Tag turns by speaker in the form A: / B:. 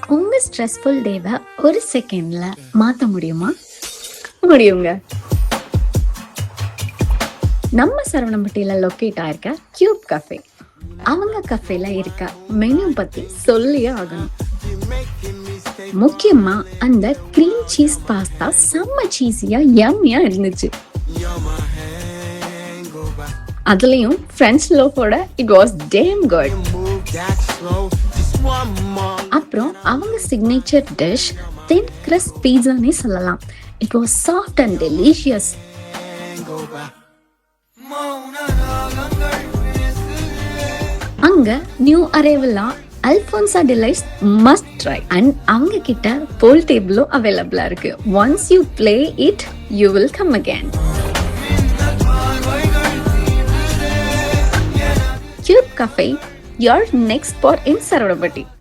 A: உங்க ஸ்ட்ரெஸ்ஃபுல் டேவை ஒரு செகண்ட்ல மாத்த முடியுமா? முடியுங்க. நம்ம சரவணம்பட்டியில லொக்கேட் ஆயிருக்க கியூப் கஃபே. அவங்க கஃபேல இருக்க மெனு பத்தி சொல்லியே ஆகணும். முக்கியமா அந்த கிரீம் சீஸ் பாஸ்தா செம்ம சீஸியா யம்மியா இருந்துச்சு. அதுலயும் ஃப்ரெஞ்ச் லோஃபோட இட் வாஸ் டேம் குட். அப்புறம் அவங்க சிக்னேச்சர் டிஷ் தின் கிறிஸ்ப் பீட்சானே சொல்லலாம். It was soft and delicious. அங்க நியூ அரைவலா Alphonso delights must try. And அவங்க கிட்ட போல் டேபிளும் அவைலபிளா இருக்கு. Once you play it you will come again. Cube Cafe, your next spot in Saravanampatti.